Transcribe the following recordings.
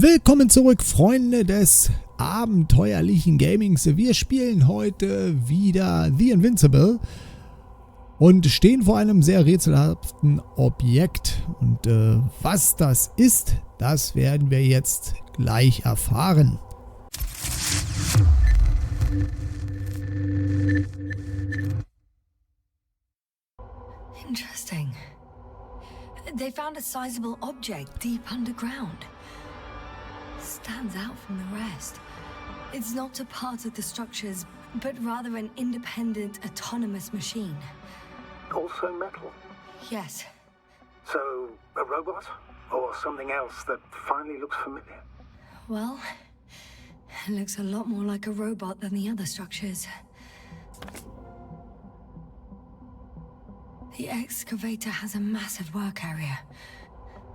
Willkommen zurück, Freunde des abenteuerlichen Gamings. Wir spielen heute wieder The Invincible und stehen vor einem sehr rätselhaften Objekt. Und was das ist, das werden wir jetzt gleich erfahren. Interesting. They found a sizable object deep underground. Stands out from the rest. It's not a part of the structures, but rather an independent, autonomous machine. Also metal? Yes. So, a robot? Or something else that finally looks familiar? Well, it looks a lot more like a robot than the other structures. The excavator has a massive work area.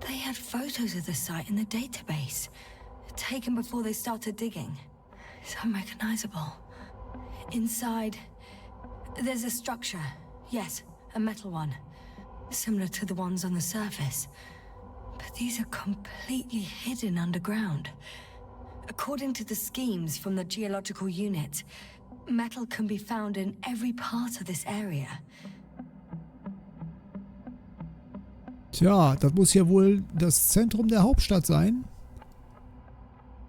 They had photos of the site in the database, taken before they started digging. It's unrecognizable. Inside, there's a structure. Yes, a metal one. Similar to the ones on the surface. But these are completely hidden underground. According to the schemes from the geological unit, metal can be found in every part of this area. Tja, das muss ja wohl das Zentrum der Hauptstadt sein.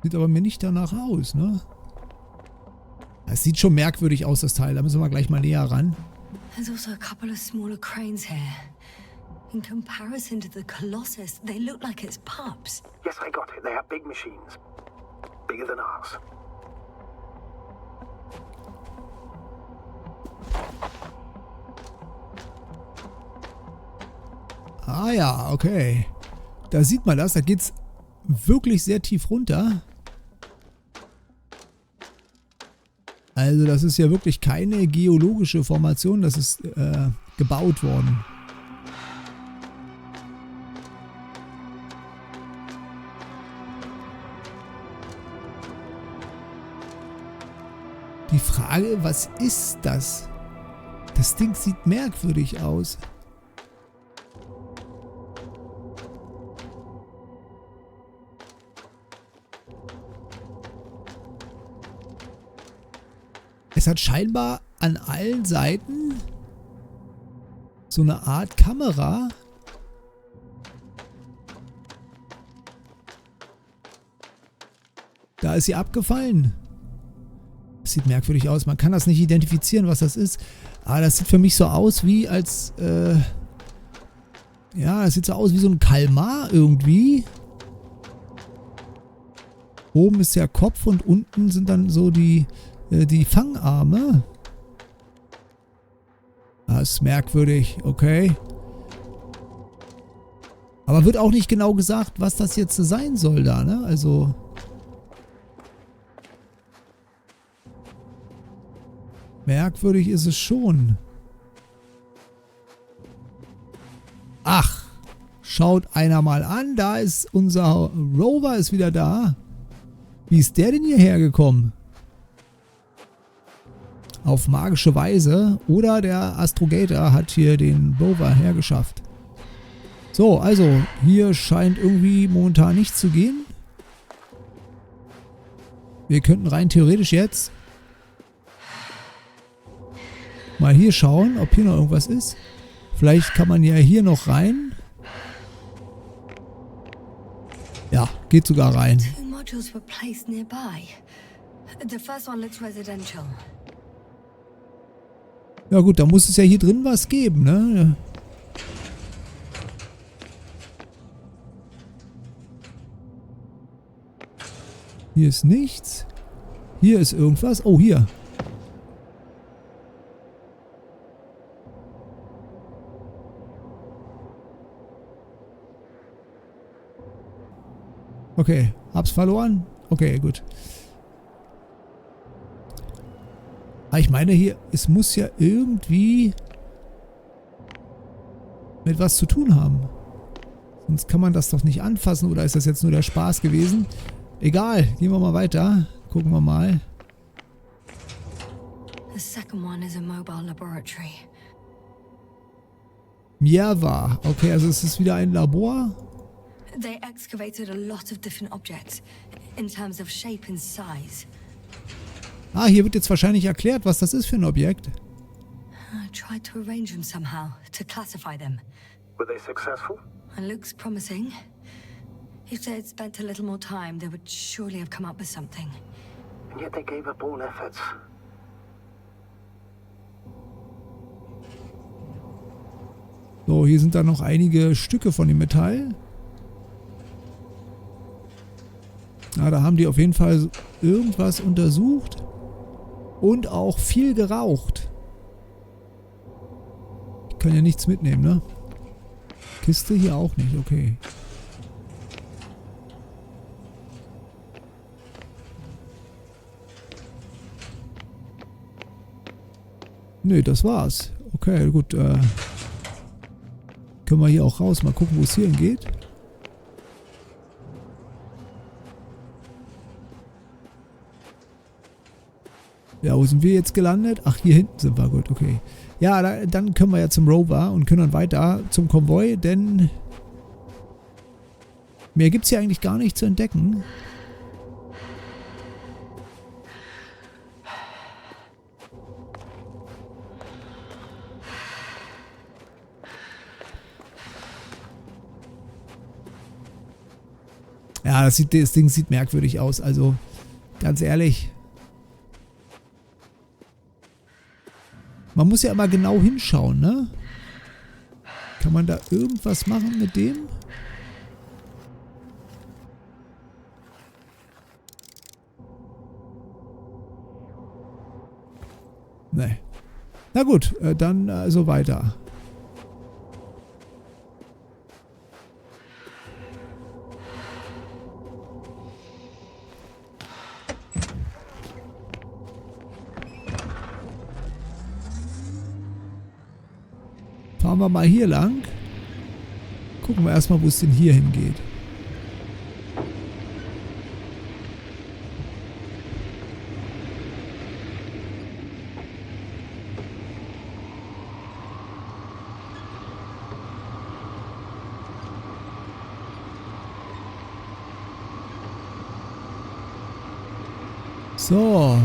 Sieht aber mir nicht danach aus, ne? Es sieht schon merkwürdig aus, das Teil. Da müssen wir gleich mal näher ran. There's also a couple of smaller cranes here. In comparison to the Colossus, they look like it's pups. Yes, I got it. They have big machines. Bigger than ours. Ah ja, okay. Da sieht man das. Da geht's wirklich sehr tief runter. Also das ist ja wirklich keine geologische Formation. Das ist gebaut worden. Die Frage, was ist das? Das Ding sieht merkwürdig aus. Es hat scheinbar an allen Seiten so eine Art Kamera. Da ist sie abgefallen. Das sieht merkwürdig aus. Man kann das nicht identifizieren, was das ist. Aber das sieht für mich so aus wie als... ja, das sieht so aus wie so ein Kalmar irgendwie. Oben ist der Kopf und unten sind dann so die Fangarme. Das ist merkwürdig, okay. Aber wird auch nicht genau gesagt, was das jetzt sein soll da, ne? Also... merkwürdig ist es schon. Ach, schaut einer mal an, da ist unser Rover ist wieder da. Wie ist der denn hierher gekommen? Auf magische Weise. Oder der Astrogator hat hier den Rover hergeschafft. So, also, hier scheint irgendwie momentan nichts zu gehen. Wir könnten rein theoretisch jetzt mal hier schauen, ob hier noch irgendwas ist. Vielleicht kann man ja hier noch rein. Ja, geht sogar rein. Two modules were placed nearby. The first one looks residential. Ja gut, da muss es ja hier drin was geben, ne? Hier ist nichts. Hier ist irgendwas. Oh, hier. Okay, hab's verloren. Okay, gut. Aber ich meine hier, es muss ja irgendwie mit was zu tun haben. Sonst kann man das doch nicht anfassen. Oder ist das jetzt nur der Spaß gewesen? Egal, gehen wir mal weiter. Gucken wir mal. The second one is a mobile laboratory. Mierwa. Okay, also es ist wieder ein Labor. They excavated a lot of different objects in terms of shape and size. Ah, hier wird jetzt wahrscheinlich erklärt, was das ist für ein Objekt. I tried to arrange them somehow, to classify them. Were they successful? It looks promising. If they had spent a little more time, they would surely have come up with something. And yet they gave up all efforts. So, hier sind dann noch einige Stücke von dem Metall. Na, da haben die auf jeden Fall irgendwas untersucht. Und auch viel geraucht. Ich kann ja nichts mitnehmen, ne? Kiste hier auch nicht, okay. Nö, das war's. Okay, gut. Können wir hier auch raus. Mal gucken, wo es hier hingeht. Ja, wo sind wir jetzt gelandet? Ach, hier hinten sind wir. Gut, okay. Ja, dann können wir ja zum Rover und können dann weiter zum Konvoi, denn mehr gibt es hier eigentlich gar nicht zu entdecken. Ja, das Ding sieht merkwürdig aus, also ganz ehrlich. Man muss ja immer genau hinschauen, ne? Kann man da irgendwas machen mit dem? Ne. Na gut, dann also weiter. Fahren wir mal hier lang. Gucken wir erstmal, wo es denn hier hingeht. So.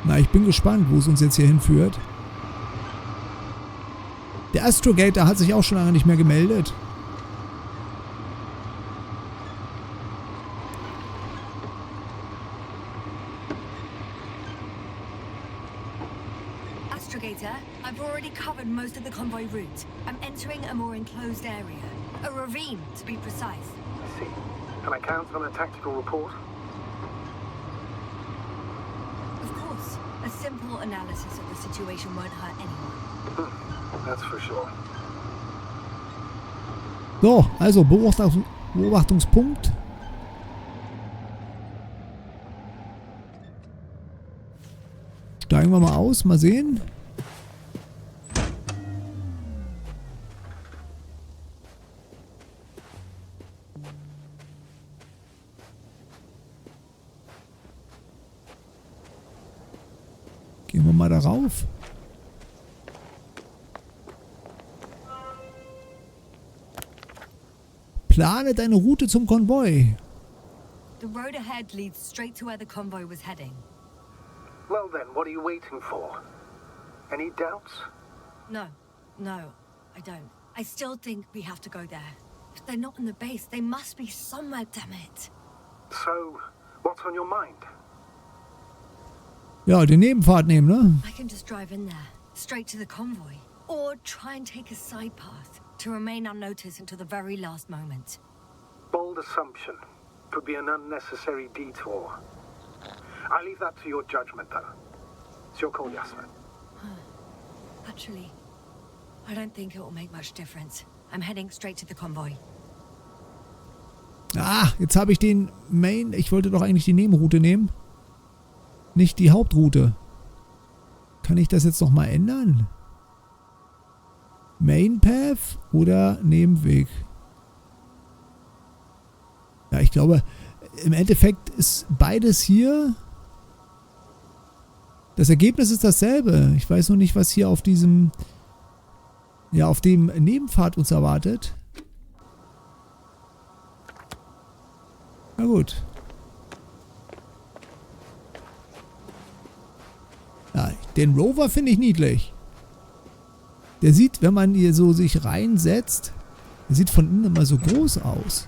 Na, ich bin gespannt, wo es uns jetzt hier hinführt. Der Astrogator hat sich auch schon lange nicht mehr gemeldet. Astrogator, I've already covered most of the convoy route. I'm entering a more enclosed area. A ravine, to be precise. I see. Can I count on a tactical report? A simple analysis of the situation won't hurt anyone. That's for sure. So, also Beobachtungspunkt. Steigen wir mal aus, mal sehen. Gehen wir mal darauf. Plane deine Route zum Konvoi. The road ahead leads straight to where the convoy was heading. Well then, what are you waiting for? Any doubts? No, I don't. I still think we have to go there. If they're not in the base, they must be somewhere, damn it. So, what's on your mind? Ja, die Nebenfahrt nehmen, ne? I can just drive in there, straight to the convoy. Or try and take a side path to remain unnoticed until the very last moment. Bold assumption. Could be an unnecessary detour. I leave that to your judgment, though. It's your call, Yasna. Actually, I don't think it will make much difference. I'm heading straight to the convoy. Ah, jetzt habe ich den Main... Ich wollte doch eigentlich die Nebenroute nehmen. Nicht die Hauptroute. Kann ich das jetzt noch mal ändern? Main Path oder Nebenweg? Ja, ich glaube, im Endeffekt ist beides hier... Das Ergebnis ist dasselbe. Ich weiß nur nicht, was hier auf diesem... Ja, auf dem Nebenpfad uns erwartet. Na gut. Ja, den Rover finde ich niedlich. Der sieht, wenn man hier so sich reinsetzt, der sieht von innen immer so groß aus.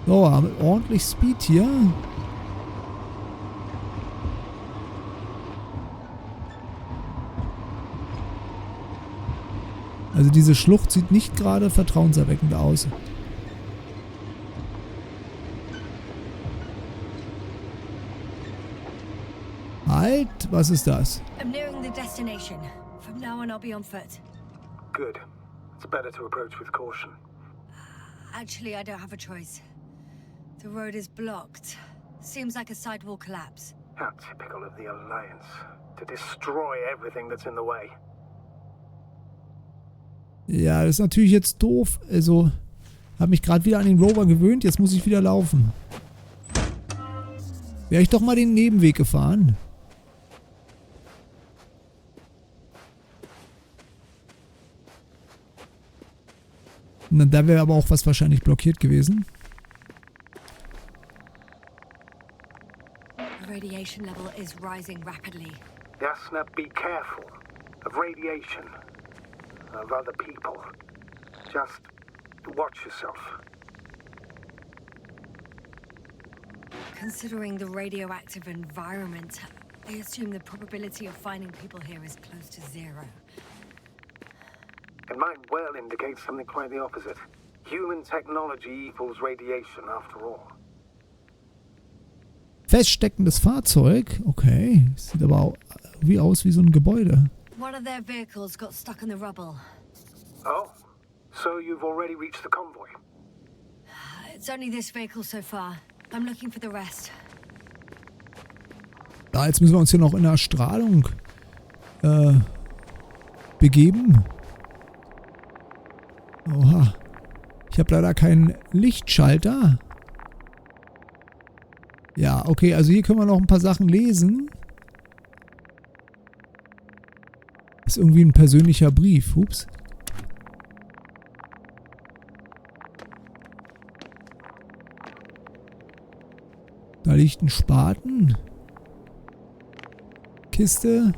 So, haben wir ordentlich Speed hier. Also diese Schlucht sieht nicht gerade vertrauenserweckend aus. Halt, was ist das? I'm nearing the destination. From now on, I'll be on foot. Good. It's better to approach with caution. Actually, I don't have a choice. The road is blocked. Seems like a sidewall collapse. How typical of the Alliance. To destroy everything that's in the way. Ja, das ist natürlich jetzt doof. Also, habe mich gerade wieder an den Rover gewöhnt. Jetzt muss ich wieder laufen. Wäre ich doch mal den Nebenweg gefahren. Na, da wäre aber auch was wahrscheinlich blockiert gewesen. The radiation level is rising rapidly. Yasna, be careful of radiation, of other people. Just watch yourself. Considering the radioactive environment, I assume the probability of finding people here is close to zero. And mine well indicates something quite the opposite. Human technology equals radiation after all. Feststeckendes Fahrzeug. Okay. Sieht aber auch wie aus wie so ein Gebäude. One of their vehicles got stuck in the rubble. Oh, so you've already reached the convoy? It's only this vehicle so far. I'm looking for the rest. Ja, jetzt müssen wir uns hier noch in der Strahlung begeben. Oha. Ich habe leider keinen Lichtschalter. Ja, okay, also hier können wir noch ein paar Sachen lesen. Ist irgendwie ein persönlicher Brief. Ups. Da liegt ein Spaten. Kiste.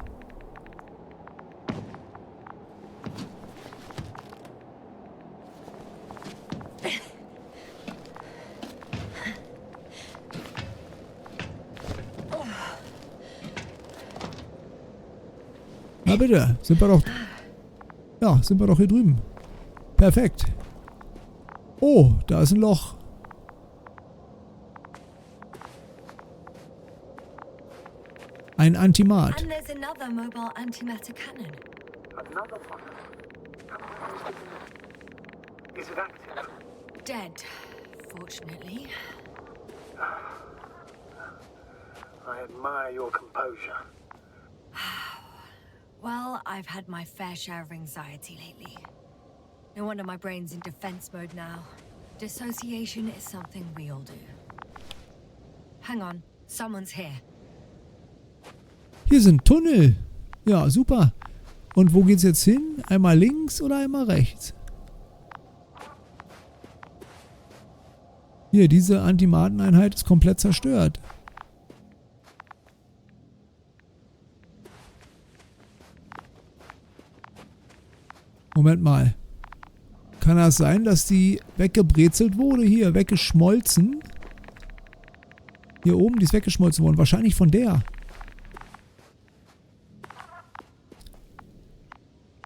Na bitte, sind wir doch... Ja, sind wir doch hier drüben. Perfekt. Oh, da ist ein Loch. Ein Antimat. And there's another mobile antimatter cannon. Another one? Is it active? Dead, fortunately. I admire your composure. Well, I've had my fair share of anxiety lately. No wonder my brain's in defense mode now. Dissociation is something we all do. Hang on, someone's here. Hier sind Tunnel. Ja, super. Und wo geht's jetzt hin? Einmal links oder einmal rechts? Hier, diese Antimateneinheit ist komplett zerstört. Moment mal. Kann das sein, dass die weggebrezelt wurde? Hier, weggeschmolzen? Hier oben, die ist weggeschmolzen worden. Wahrscheinlich von der.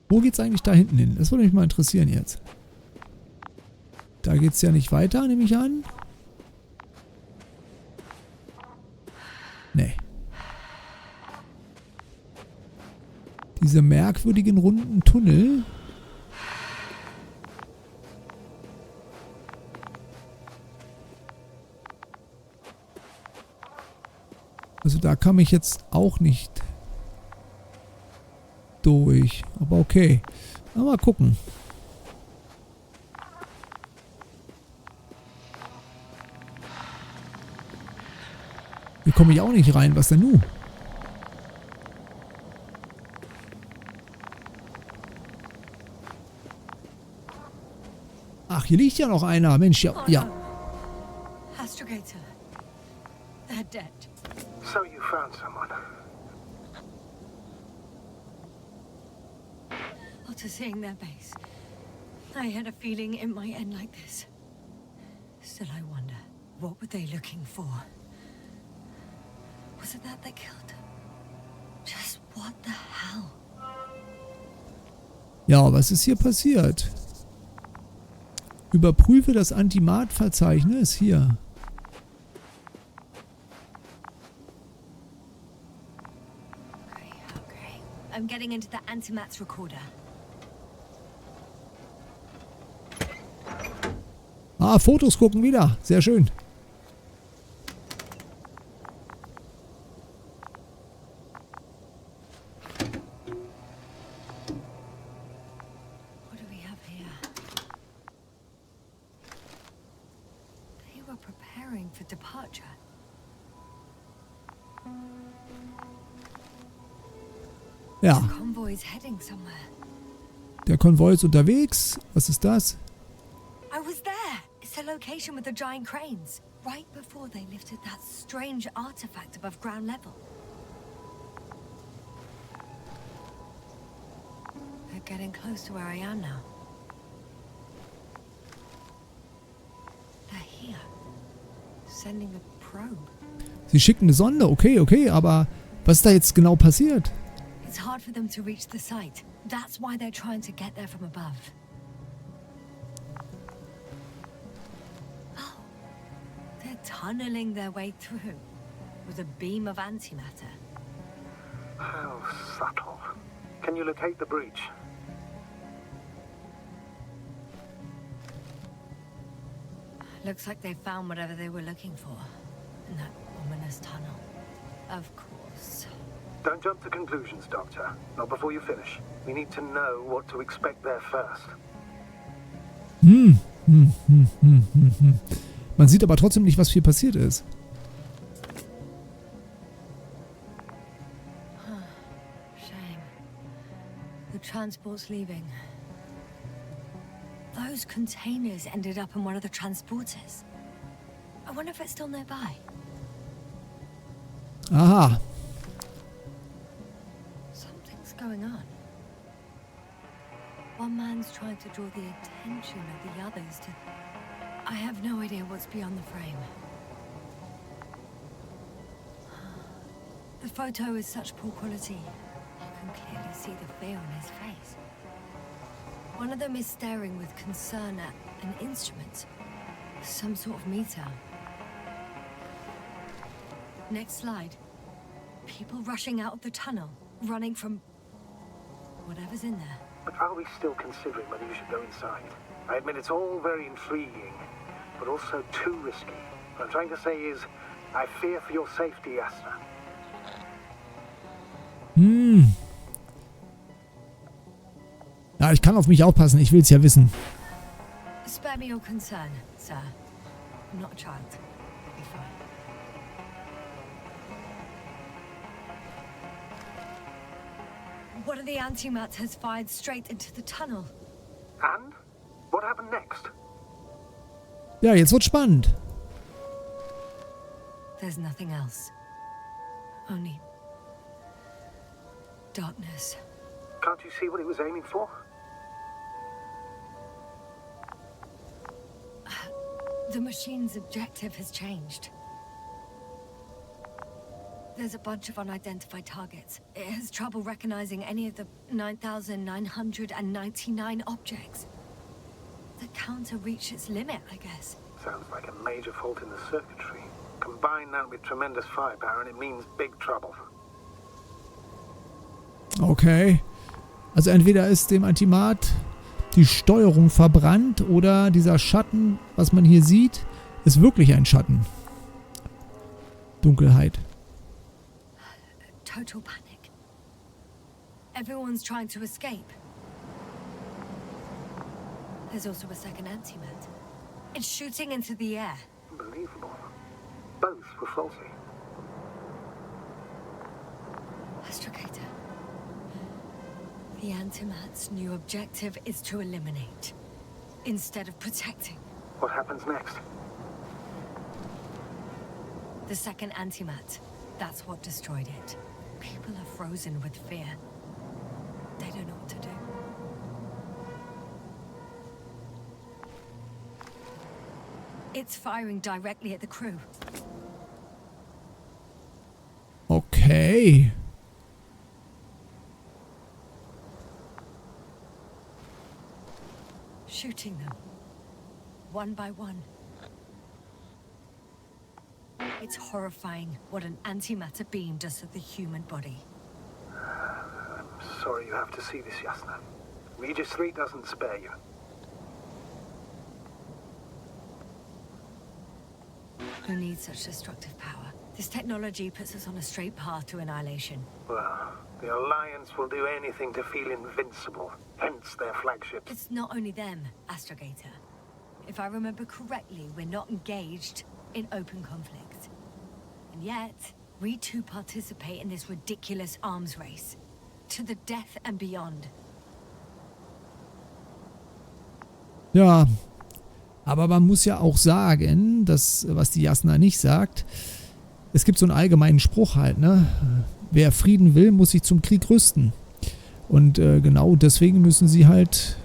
Wo geht's eigentlich da hinten hin? Das würde mich mal interessieren jetzt. Da geht's ja nicht weiter, nehme ich an. Nee. Diese merkwürdigen runden Tunnel. Also da kam ich jetzt auch nicht durch. Aber okay. Mal gucken. Hier komme ich auch nicht rein. Was denn nun? Ach, hier liegt ja noch einer. Mensch, ja. Ja. Astrogator. They're dead. So you found someone. After seeing their base, I had a feeling it might end like this. Still, I wonder, what were they looking for? Was it that they killed them? Just what the hell? Ja, was ist hier passiert? Überprüfe das Antimat-Verzeichnis hier. Okay. I'm getting into the Antimat's recorder. Ah, Fotos gucken wieder. Sehr schön. What do we have here? They were preparing for departure. Ja, The convoy's heading somewhere. der Konvoi ist unterwegs. Was ist das? I was there. It's the location with the giant cranes. Right before they lifted that strange artifact above ground level. They're getting close to where I am now. They're here. Sending a probe. Sie schicken eine Sonde. Okay, okay, aber was ist da jetzt genau passiert? It's hard for them to reach the site. That's why they're trying to get there from above. Oh, they're tunneling their way through with a beam of antimatter. How subtle. Can you locate the breach? Looks like they found whatever they were looking for in that ominous tunnel. Of course. Don't jump to conclusions, Doctor. Not before you finish. We need to know what to expect there first. Man sieht aber trotzdem nicht, was hier passiert ist. Shame. The transport's leaving. Those containers ended up in one of the transporters. I wonder if it's still nearby. Aha. Something's going on. One man's trying to draw the attention of the others to... I have no idea what's beyond the frame. The photo is such poor quality. You can clearly see the fear on his face. One of them is staring with concern at an instrument. Some sort of meter. Next slide. People rushing out of the tunnel, running from whatever's in there. But are we still considering whether you should go inside? I admit it's all very intriguing, but also too risky. What I'm trying to say is, I fear for your safety, Yasna. Ja, ich kann auf mich aufpassen. Ich will es ja wissen. Spare me your concern, sir. I'm not a child. I'll be fine. One of the antimats has fired straight into the tunnel. And? What happened next? Ja, jetzt wird's spannend. There's nothing else. Only darkness. Can't you see what it was aiming for? The machine's objective has changed. There's a bunch of unidentified targets. It has trouble recognizing any of the 9,999 objects. The counter reached its limit, I guess. Sounds like a major fault in the circuitry. Combine that with tremendous firepower and it means big trouble. Okay. Also entweder ist dem Antimat die Steuerung verbrannt oder dieser Schatten, was man hier sieht, ist wirklich ein Schatten. Dunkelheit. Total panic. Everyone's trying to escape. There's also a second antimat. It's shooting into the air. Unbelievable. Both were faulty. Astrogator. The antimat's new objective is to eliminate, instead of protecting. What happens next? The second antimat. That's what destroyed it. People are frozen with fear. They don't know what to do. It's firing directly at the crew. Okay. Shooting them. One by one. It's horrifying what an antimatter beam does to the human body. I'm sorry you have to see this, Yasna. Regis III doesn't spare you. Who needs such destructive power? This technology puts us on a straight path to annihilation. Well, the Alliance will do anything to feel invincible, hence their flagship. It's not only them, Astrogator. If I remember correctly, we're not engaged in open conflict. And yet, we too participate in this ridiculous arms race. To the death and beyond. Ja, aber man muss ja auch sagen, dass, was die Yasna nicht sagt, es gibt so einen allgemeinen Spruch halt, ne? Wer Frieden will, muss sich zum Krieg rüsten. Und genau deswegen müssen sie halt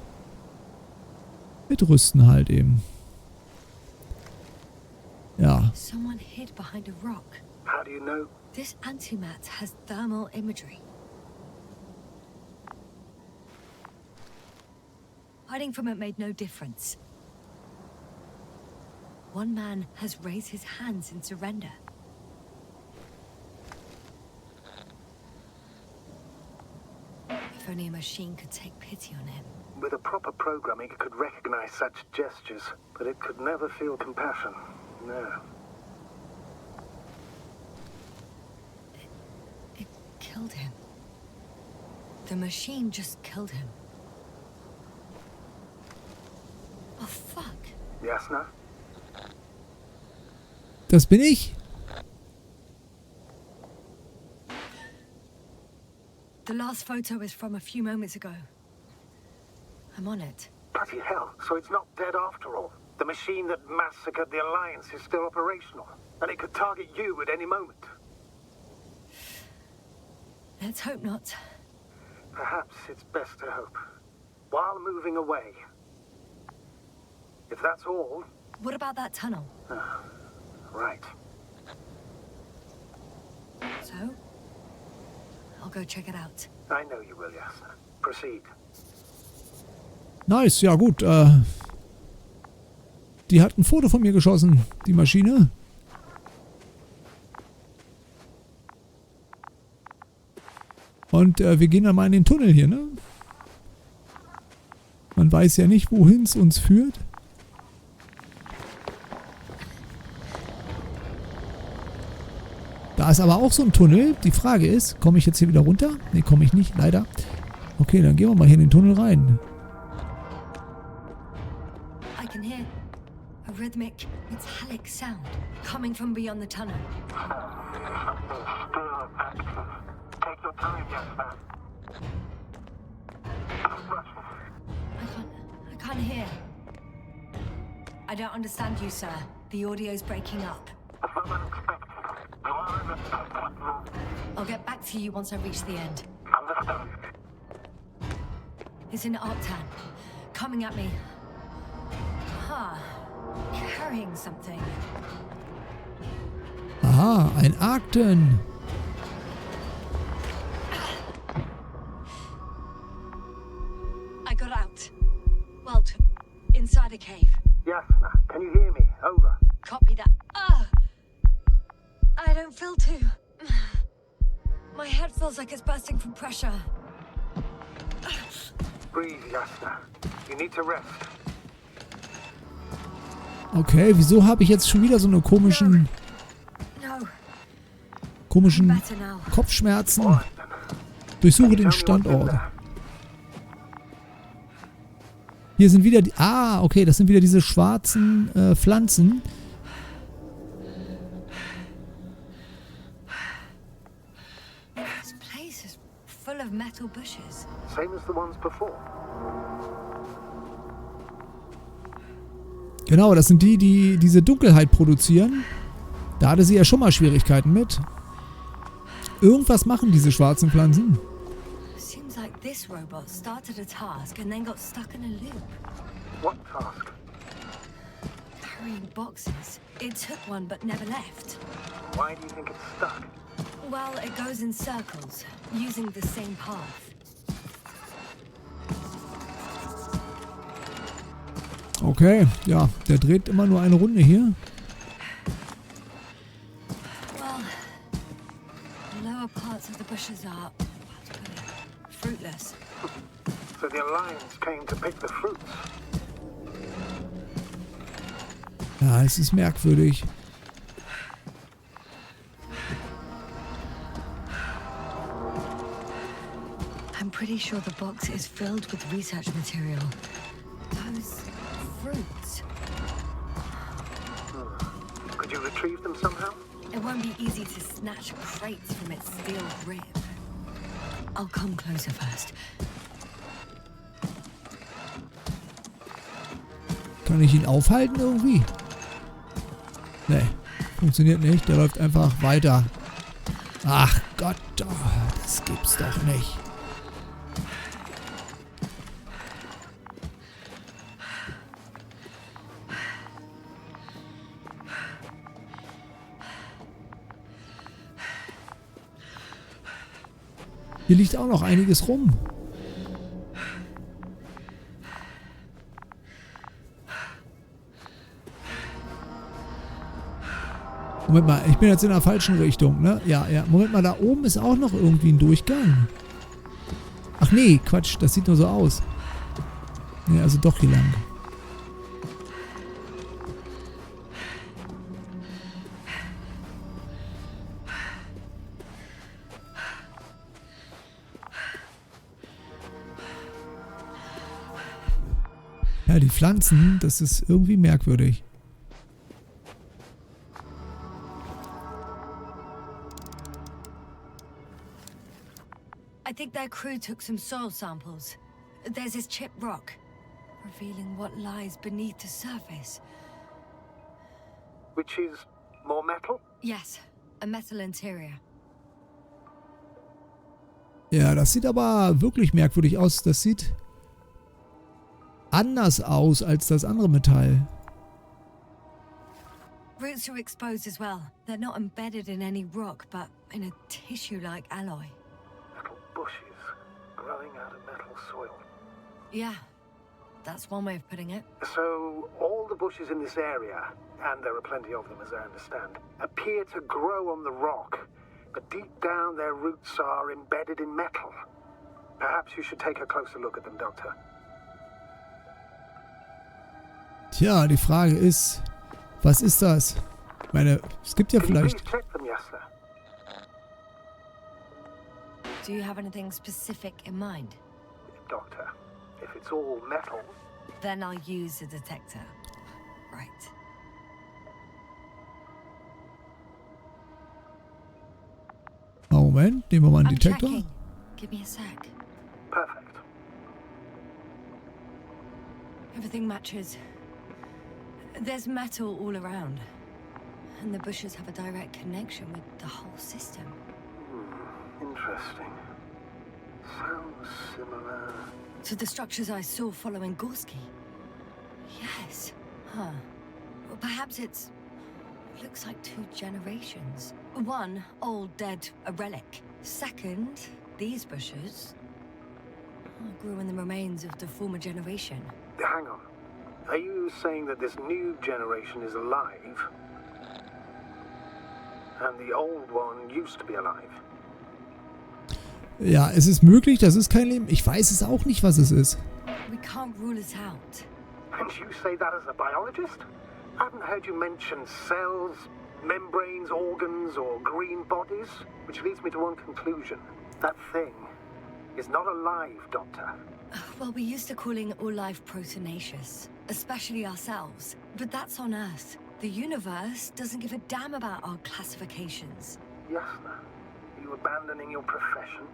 mitrüsten halt eben. Ja. Someone hid behind a rock. How do you know? This antimat has thermal imagery. Hiding from it made no difference. One man has raised his hands in surrender. If only a machine could take pity on him. With a proper programming, it could recognize such gestures, but it could never feel compassion. No. It killed him. The machine just killed him. Oh, fuck. Yasna? Das bin ich. The last photo is from a few moments ago. I'm on it. Bloody hell, so it's not dead after all. The machine that massacred the Alliance is still operational, and it could target you at any moment. Let's hope not. Perhaps it's best to hope. While moving away. If that's all... What about that tunnel? Right. So? I'll go check it out. I know you will, Yasna. Proceed. Nice, ja gut. Die hat ein Foto von mir geschossen, die Maschine. Und wir gehen dann mal in den Tunnel hier, ne? Man weiß ja nicht, wohin es uns führt. Da ist aber auch so ein Tunnel. Die Frage ist, komme ich jetzt hier wieder runter? Ne, komme ich nicht, leider. Okay, dann gehen wir mal hier in den Tunnel rein. I can hear a rhythmic, metallic sound coming from beyond the tunnel. Take your time, Yasna. I can't hear. I don't understand you, sir. The audio's breaking up. I'll get back to you once I reach the end. It's an Arctan. Coming at me. Huh. Carrying something. Aha, ein Arctan. I got out. Well, inside a cave. Yasna, can you hear me? Over. Copy that. I don't feel too... My head feels like it's bursting from pressure. Breathe, Yasna. You need to rest. Okay, wieso habe ich jetzt schon wieder so eine komischen Kopfschmerzen? Durchsuche den Standort. Hier sind wieder die... Ah, okay, das sind wieder diese schwarzen Pflanzen. This place is full of metal bushes. Same as the ones before. Genau, das sind die, die diese Dunkelheit produzieren. Da hatte sie ja schon mal Schwierigkeiten mit. Irgendwas machen diese schwarzen Pflanzen. Seems like this robot started a task and then got stuck in a loop. What task? Carrying boxes. It took one but never left. Why do you think it's stuck? Well, it goes in circles, using the same path. Okay, ja, der dreht immer nur eine Runde hier. Well, the lower parts of the bushes are, how to put it, fruitless. So the Alliance came to pick the fruits. Ja, es ist merkwürdig. I'm pretty sure the box is filled with research material. Those fruits. Could you retrieve them somehow? It won't be easy to snatch crates from its steel grip. I'll come closer first. Kann ich ihn aufhalten irgendwie? Nee, funktioniert nicht. Der läuft einfach weiter. Ach Gott, oh, das gibt's doch nicht. Hier liegt auch noch einiges rum. Moment mal, ich bin jetzt in der falschen Richtung, ne? Ja, ja. Moment mal, da oben ist auch noch irgendwie ein Durchgang. Ach nee, Quatsch, das sieht nur so aus. Nee, also doch hier lang. Ja, die Pflanzen, das ist irgendwie merkwürdig. I think their crew took some soil samples. There's this chipped rock, revealing what lies beneath the surface. Which is more metal? Yes, a metal interior. Ja, das sieht aber wirklich merkwürdig aus. Das sieht anders aus als das andere Metall. Roots are exposed as well. They're not embedded in any rock, but in a tissue-like alloy. Metal bushes growing out of metal soil. Yeah, that's one way of putting it. So all the bushes in this area, and there are plenty of them as I understand, appear to grow on the rock, but deep down their roots are embedded in metal. Perhaps you should take a closer look at them, Doctor. Tja, die Frage ist, was ist das? Ich meine, es gibt ja Can you vielleicht... please check them, Yasna? Do you have anything specific in mind? Doctor, if it's all metal, Then I'll use a detector. Right. Moment, nehmen wir mal einen I'm Detektor. checking. Give me a sec. perfect. Everything matches. There's metal all around. And the bushes have a direct connection with the whole system. Interesting. Sounds similar. To the structures I saw following Gorski. Yes. Huh. Well, perhaps it looks like 2 generations. One, old, dead, a relic. Second, these bushes grew in the remains of the former generation. Hang on. Are you saying that this new generation is alive? And the old one used to be alive? Ja, es ist möglich, das ist kein Leben. Ich weiß es auch nicht, was es ist. We can't rule it out. And you say that as a biologist? I haven't heard you mention cells, membranes, organs, or green bodies, which leads me to one conclusion. That thing is not alive, Doctor. Well, we used to calling all life proteinaceous, especially ourselves. But that's on Earth. The universe doesn't give a damn about our classifications. Yasna, are you abandoning your profession?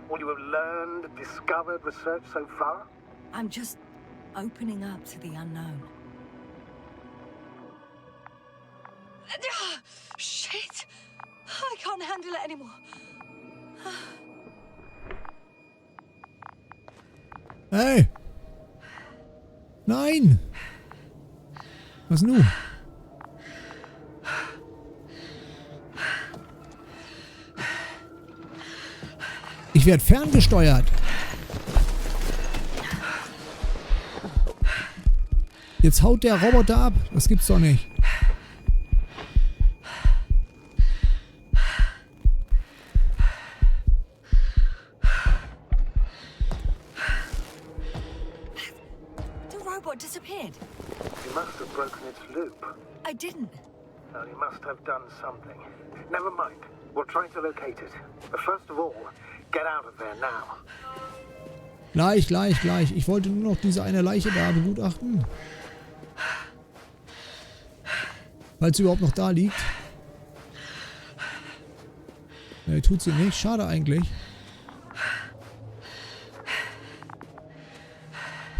All you have learned, discovered, researched so far? I'm just opening up to the unknown. Shit! I can't handle it anymore. Hey! Nein! Was nun? Ich werde ferngesteuert. Jetzt haut der Roboter ab. Das gibt's doch nicht. The robot disappeared. You must have broken its loop. I didn't. Well, you must have done something. Never mind. We'll try to locate it. But first of all, get out of there now. Gleich. Ich wollte nur noch diese eine Leiche da begutachten. Falls sie überhaupt noch da liegt. Nee, tut sie nicht. Schade eigentlich.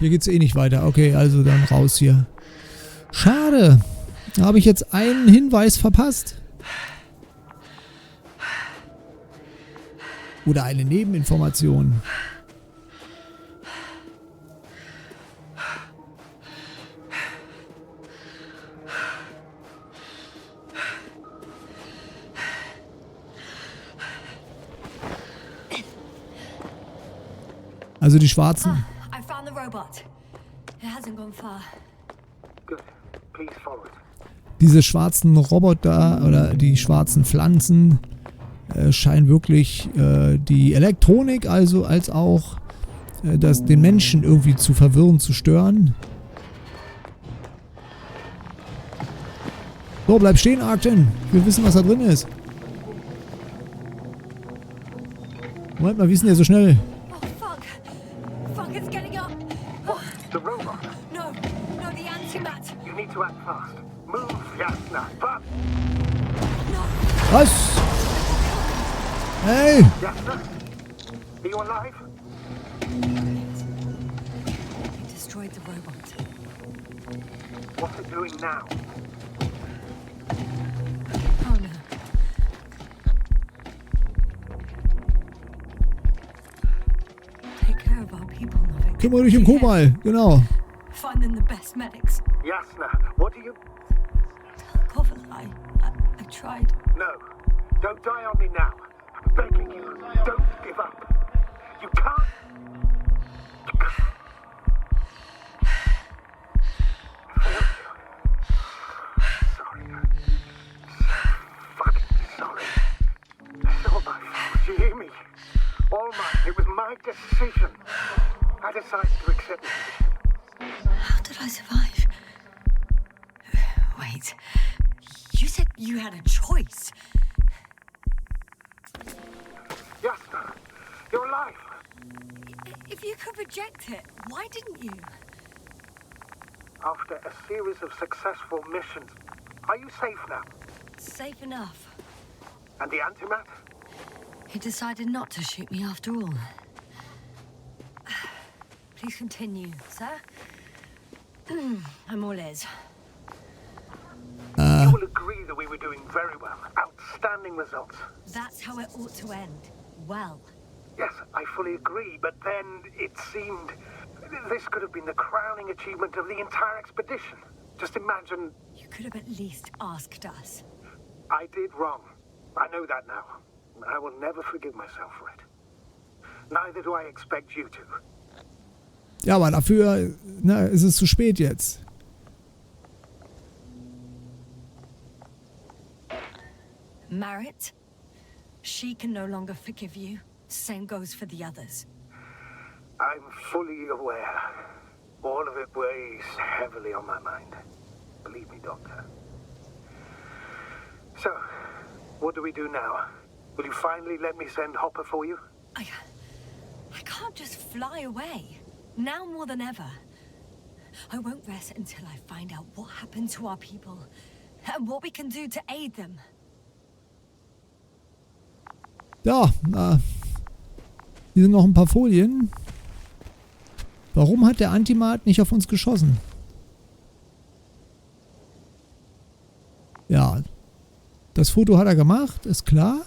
Hier geht's eh nicht weiter. Okay, also dann raus hier. Schade. Da habe ich jetzt einen Hinweis verpasst. Oder eine Nebeninformation. Also die Schwarzen. I found the robot. It hasn't gone far. Good. Please follow it. Diese schwarzen Roboter oder die schwarzen Pflanzen scheinen wirklich die Elektronik, also als auch den Menschen irgendwie zu verwirren, zu stören. So, bleib stehen, Arkton. Wir wissen, was da drin ist. Moment mal, wie ist denn der so schnell? Oh, fuck. Fuck, it's getting up. What? The robot? No, the antimat. You need to act fast. Move, Yasna. But No. Was? Hey! Yasna? Are you alive? He destroyed the robot. What's it doing now? Oh no. Take care of our people, Novik. Kümmere dich um Kobal, genau. Find them the best medics. Yasna, what do you... KONVOI. I tried. No. Don't die on me now. I'm begging you. Don't give up. You can't... You can't. I failed you. Sorry. Fucking sorry. It's all my fault. You hear me? All mine. It was my decision. I decided to accept the position. How did I survive? Wait. You said you had a choice. Yasna, you're alive. If you could reject it, why didn't you? After a series of successful missions, are you safe now? Safe enough. And the antimat? He decided not to shoot me after all. Please continue, sir. I'm all ears. You will agree that we were doing very well. Outstanding results. That's how it ought to end. Well. Yes, I fully agree, but then it seemed this could have been the crowning achievement of the entire expedition. Just imagine... You could have at least asked us. I did wrong. I know that now. I will never forgive myself for it. Neither do I expect you to. Ja, aber dafür ist es zu spät jetzt. Marit, she can no longer forgive you. Same goes for the others. I'm fully aware. All of it weighs heavily on my mind. Believe me, Doctor. So, what do we do now? Will you finally let me send Hopper for you? I can't just fly away. Now more than ever. I won't rest until I find out what happened to our people and what we can do to aid them. Ja, hier sind noch ein paar Folien. Warum hat der Antimat nicht auf uns geschossen? Ja, das Foto hat er gemacht, ist klar.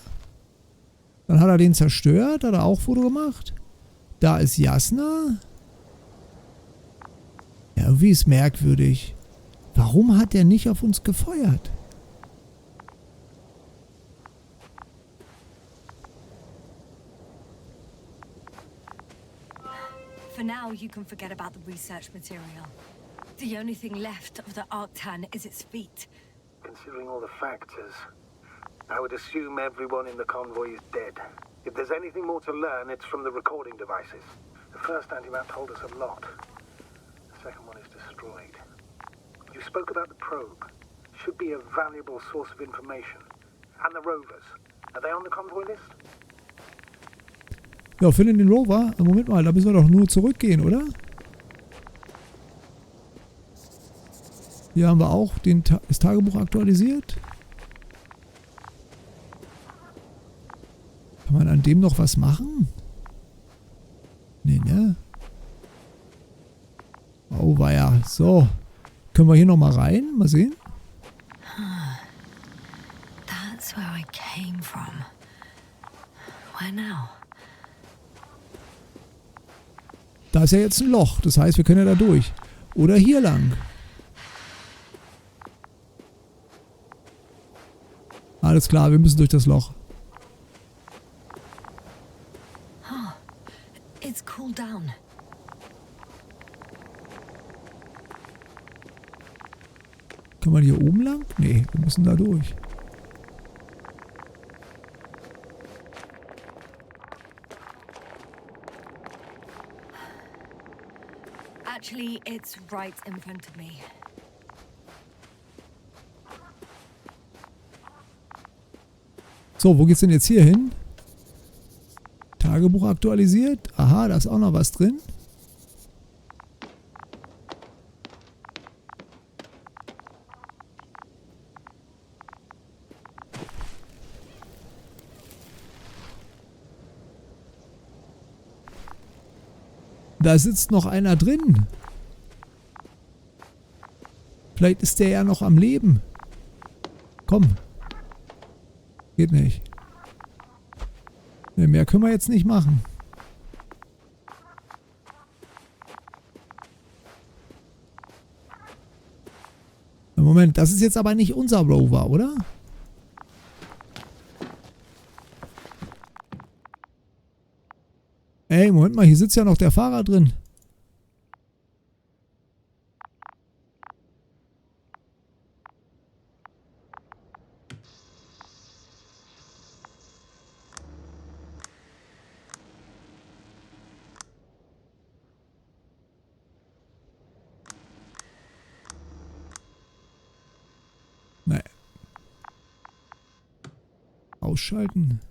Dann hat er den zerstört, hat er auch Foto gemacht. Da ist Yasna. Ja, irgendwie ist merkwürdig. Warum hat er nicht auf uns gefeuert? For now, you can forget about the research material. The only thing left of the Arctan is its feet. Considering all the factors, I would assume everyone in the convoy is dead. If there's anything more to learn, it's from the recording devices. The first antimat told us a lot. The second one is destroyed. You spoke about the probe. Should be a valuable source of information. And the rovers. Are they on the convoy list? Ja, finden den Rover. Moment mal, da müssen wir doch nur zurückgehen, oder? Hier haben wir auch das Tagebuch aktualisiert. Kann man an dem noch was machen? Nee, ne? Oh, weia. So. Können wir hier noch mal rein? Mal sehen. That's where I came from. Where now? Da ist ja jetzt ein Loch. Das heißt, wir können ja da durch. Oder hier lang. Alles klar, wir müssen durch das Loch. Oh, it's cooled down. Können wir hier oben lang? Nee, wir müssen da durch. Actually, it's right in front of me. So, wo geht's denn jetzt hier hin? Tagebuch aktualisiert. Aha, da ist auch noch was drin. Da sitzt noch einer drin. Vielleicht ist der ja noch am Leben. Komm. Geht nicht. Nee, mehr können wir jetzt nicht machen. Moment, das ist jetzt aber nicht unser Rover, oder? Ey, Moment mal, hier sitzt ja noch der Fahrer drin. Nee. Ausschalten.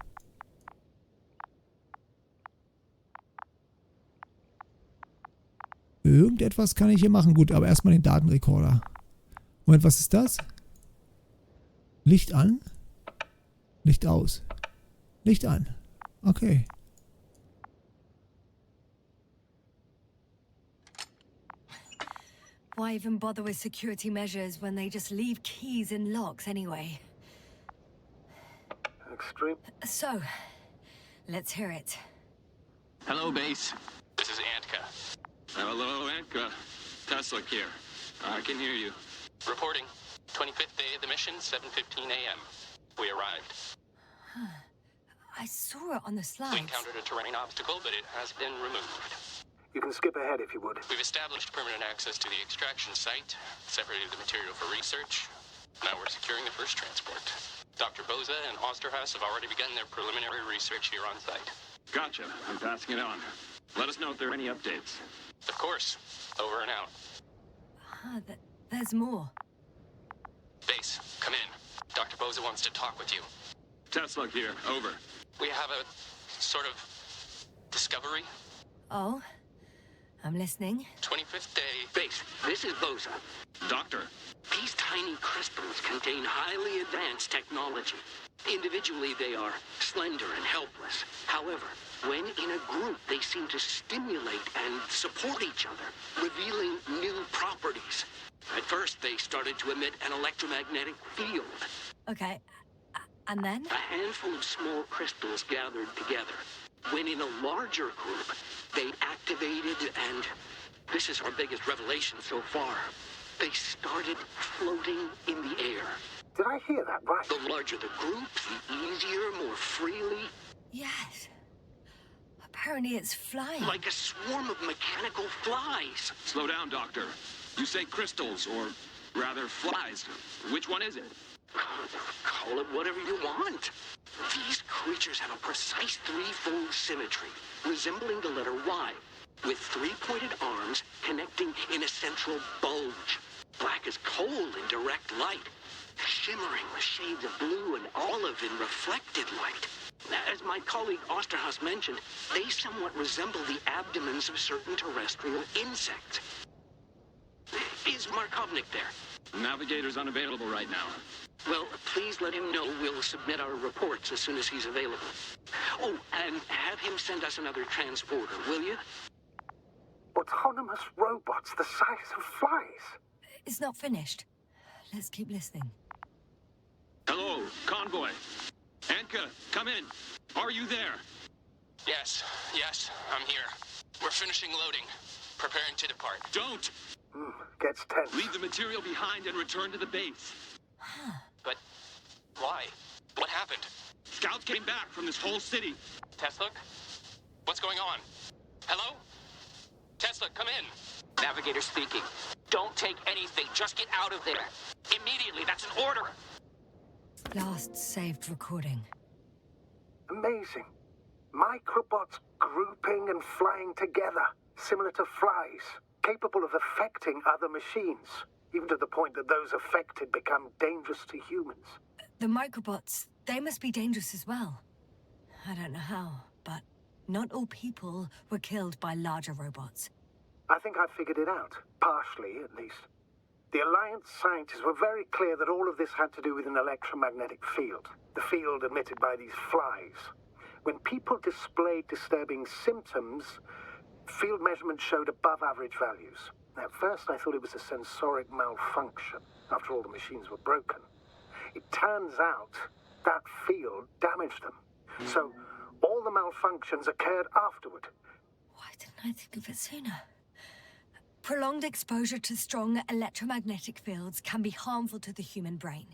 Irgendetwas kann ich hier machen. Gut, aber erstmal den Datenrekorder. Moment, was ist das? Licht an? Licht aus. Licht an. Okay. Why even bother with security measures when they just leave keys in locks anyway? Extreme. So, let's hear it. Hello, base. This is Antka. Hello, Antka. Tesla here. I can hear you. Reporting. 25th day of the mission, 7:15 a.m. We arrived. I saw it on the We slides. encountered a terrain obstacle, but it has been removed. You can skip ahead if you would. We've established permanent access to the extraction site, separated the material for research. Now we're securing the first transport. Dr. Boza and Osterhaus have already begun their preliminary research here on site. Gotcha. I'm passing it on. Let us know if there are any updates. Of course. Over and out. There's more. Base, come in. Dr. Boza wants to talk with you. Tesla here. Over. We have a sort of discovery. Oh, I'm listening. 25th day. Base, this is Boza. Doctor, These tiny crystals contain highly advanced technology. Individually, they are slender and helpless. However, when in a group, they seem to stimulate and support each other, revealing new properties. At first, they started to emit an electromagnetic field. Okay, and then? A handful of small crystals gathered together. When in a larger group, they activated and... this is our biggest revelation so far. They started floating in the air. Did I hear that right? The larger the group, the easier, more freely. Yes. Apparently it's flying. Like a swarm of mechanical flies. slow down, Doctor. You say crystals, or rather flies. Which one is it? Call it whatever you want. These creatures have a precise threefold symmetry, resembling the letter Y, with three-pointed arms connecting in a central bulge. Black as coal in direct light, shimmering with shades of blue and olive in reflected light. As my colleague Osterhaus mentioned, they somewhat resemble the abdomens of certain terrestrial insects. Is Markovnik there? Navigator's unavailable right now. Well, please let him know we'll submit our reports as soon as he's available. Oh, and have him send us another transporter, will you? Autonomous robots the size of flies. It's not finished. Let's keep listening. Hello, Convoy. Anka, come in. Are you there? Yes, I'm here. We're finishing loading. Preparing to depart. Don't! Gets tense. Leave the material behind and return to the base. But why? What happened? Scouts came back from this whole city. Tesla? What's going on? Hello? Tesla, come in. Navigator speaking. Don't take anything. Just get out of there. Immediately. That's an order. Last saved recording. Amazing. Microbots grouping and flying together, similar to flies, capable of affecting other machines, even to the point that those affected become dangerous to humans. The microbots, they must be dangerous as well. I don't know how, but not all people were killed by larger robots. I think I figured it out, partially at least. The Alliance scientists were very clear that all of this had to do with an electromagnetic field, the field emitted by these flies. When people displayed disturbing symptoms, field measurements showed above average values. At first I thought it was a sensoric malfunction, after all the machines were broken. It turns out that field damaged them. So all the malfunctions occurred afterward. Why didn't I think of it sooner? Prolonged exposure to strong electromagnetic fields can be harmful to the human brain.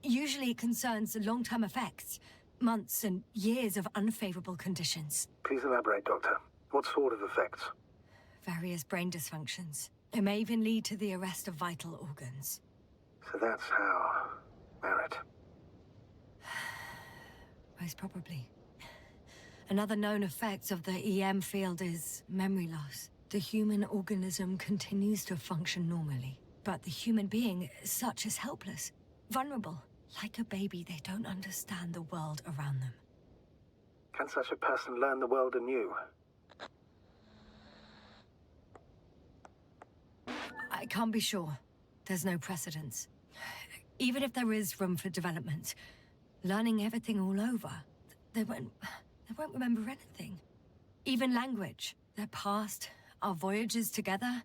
Usually it concerns long-term effects, months and years of unfavorable conditions. Please elaborate, Doctor. What sort of effects? Various brain dysfunctions. It may even lead to the arrest of vital organs. So that's how... Merit. Most probably. Another known effect of the EM field is memory loss. The human organism continues to function normally, but the human being as such is helpless, vulnerable. Like a baby, they don't understand the world around them. Can such a person learn the world anew? I can't be sure. There's no precedence. Even if there is room for development, learning everything all over, they won't remember anything. Even language, their past, our voyages together.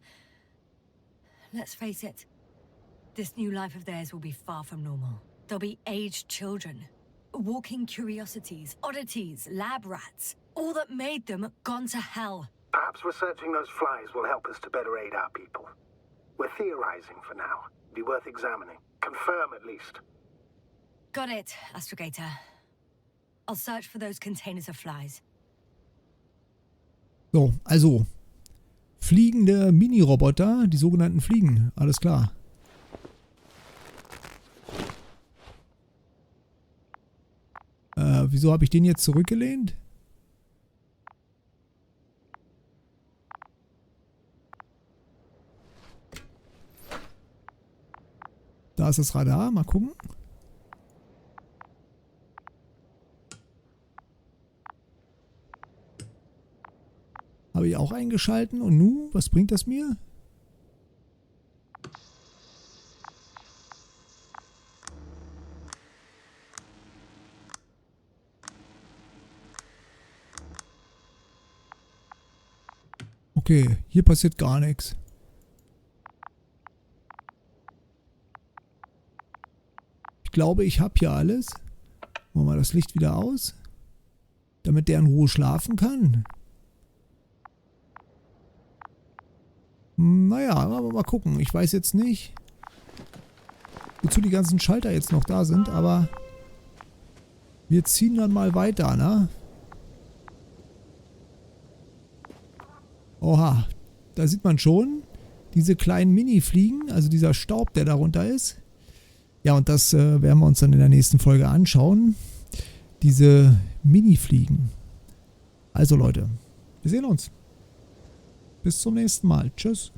Let's face it, this new life of theirs will be far from normal. They'll be aged children, walking curiosities, oddities, lab rats. All that made them gone to hell. Perhaps researching those flies will help us to better aid our people. We're theorizing for now. Be worth examining. Confirm at least. Got it, Astrogator. I'll search for those containers of flies. So, also fliegende Mini-Roboter, die sogenannten Fliegen, alles klar. Wieso habe ich den jetzt zurückgelehnt? Da ist das Radar, mal gucken. Habe auch eingeschalten. Und nun, was bringt das mir? Okay, hier passiert gar nichts. Ich glaube, ich habe hier alles. Machen wir mal das Licht wieder aus, damit der in Ruhe schlafen kann. Naja, aber mal gucken. Ich weiß jetzt nicht, wozu die ganzen Schalter jetzt noch da sind, aber wir ziehen dann mal weiter, ne? Oha, da sieht man schon diese kleinen Mini-Fliegen, also dieser Staub, der darunter ist. Ja, und das werden wir uns dann in der nächsten Folge anschauen. Diese Mini-Fliegen. Also Leute, wir sehen uns. Bis zum nächsten Mal. Tschüss.